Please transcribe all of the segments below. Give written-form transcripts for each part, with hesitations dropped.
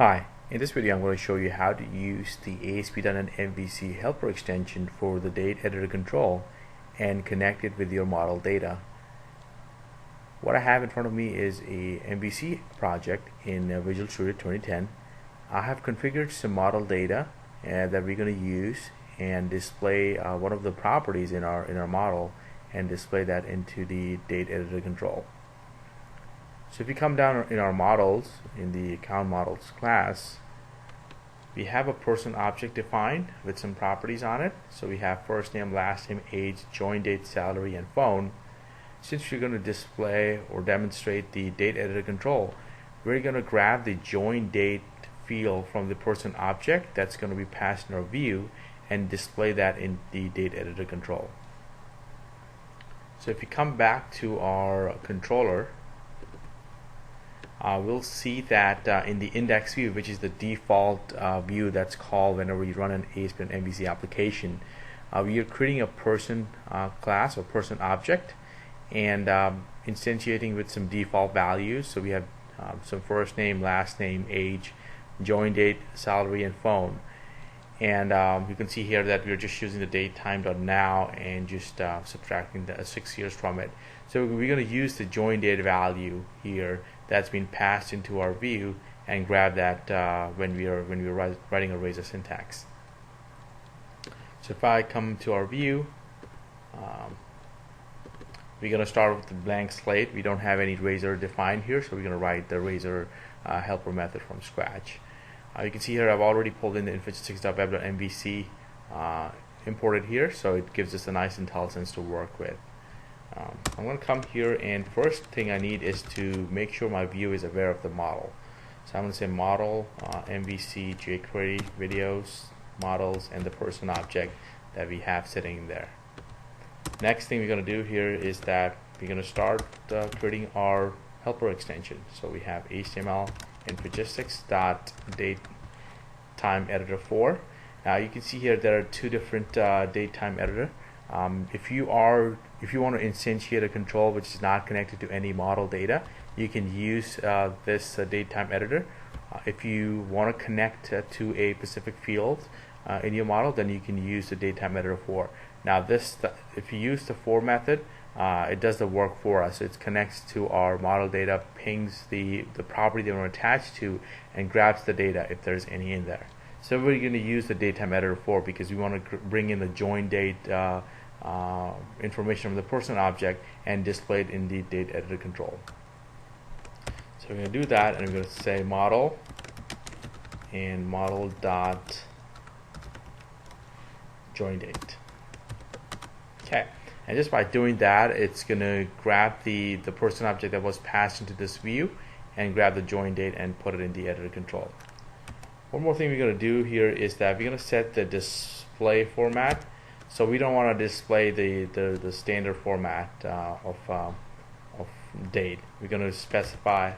Hi, in this video I'm going to show you how to use the ASP.NET MVC helper extension for the date editor control and connect it with your model data. What I have in front of me is a MVC project in Visual Studio 2010. I have configured some model data that we're going to use and display one of the properties in our model and display that into the date editor control. So if you come down in our models, in the account models class, we have a person object defined with some properties on it. So we have first name, last name, age, join date, salary, and phone. Since you're going to display or demonstrate the date editor control, we're going to grab the join date field from the person object that's going to be passed in our view and display that in the date editor control. So if you come back to our controller, we'll see that in the index view, which is the default view that's called whenever you run an ASP.NET MVC application, we are creating a person class or person object and instantiating with some default values. So we have some first name, last name, age, join date, salary, and phone. And you can see here that we're just using the date time.now and just subtracting the 6 years from it. So we're going to use the join date value here that's been passed into our view and grab that when we're writing a razor syntax. So if I come to our view, we're going to start with the blank slate. We don't have any razor defined here, so we're going to write the razor helper method from scratch. You can see here I've already pulled in the info6.web.mvc imported here, so it gives us a nice IntelliSense to work with. I'm going to come here, and first thing I need is to make sure my view is aware of the model. So I'm going to say model MVC jQuery videos models and the person object that we have sitting there. Next thing we're going to do here is that we're going to start creating our helper extension. So we have HTML info6.datetime-editor4. Now you can see here there are two different datetime editor. If you want to instantiate a control which is not connected to any model data, you can use this datetime editor. If you want to connect to a specific field in your model, then you can use the datetime editor 4. Now if you use the for method, it does the work for us. It connects to our model data, pings the property they want to attach to, and grabs the data if there's any in there. So we're going to use the datetime editor 4 because we want to bring in the join date information from the person object and display it in the date editor control. So we're going to do that, and we're going to say model and model dot join date. Okay, and just by doing that, it's going to grab the person object that was passed into this view and grab the join date and put it in the editor control. One more thing we're going to do here is that we're going to set the display format. So we don't want to display the standard format of date. We're going to specify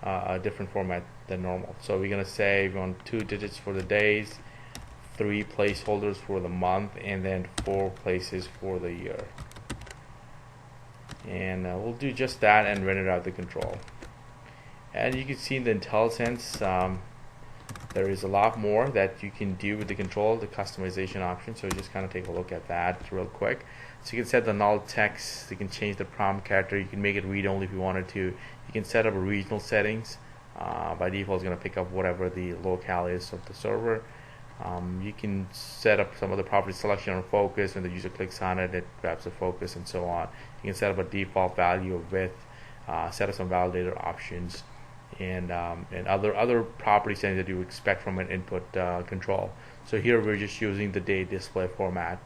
a different format than normal. So we're going to say we want 2 digits for the days, 3 placeholders for the month, and then 4 places for the year. And we'll do just that and run it out the control. And you can see in the IntelliSense there is a lot more that you can do with the control, the customization option. So just kind of take a look at that real quick. So you can set the null text, you can change the prompt character, you can make it read only if you wanted to. You can set up regional settings. By default it's going to pick up whatever the locale is of the server. You can set up some of the property selection on focus. When the user clicks on it, it grabs the focus and so on. You can set up a default value of width, set up some validator options, and other property settings that you would expect from an input control. So here we're just using the date display format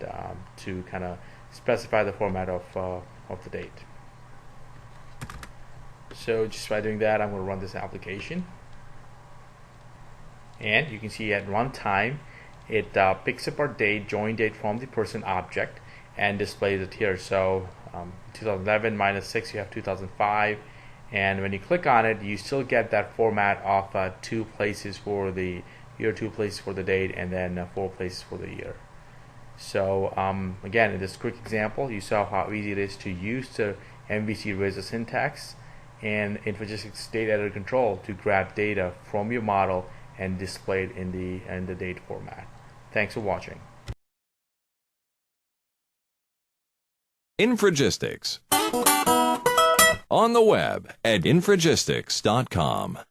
to kind of specify the format of the date. So just by doing that, I'm going to run this application, and you can see at runtime it picks up our date, join date from the person object and displays it here. So 2011 minus 6, you have 2005. And when you click on it, you still get that format of 2 places for the year, 2 places for the date, and then 4 places for the year. So again, in this quick example, you saw how easy it is to use the MVC razor syntax and info6 date editor control to grab data from your model and display it in the date format. Thanks for watching. Infragistics. On the web at infragistics.com.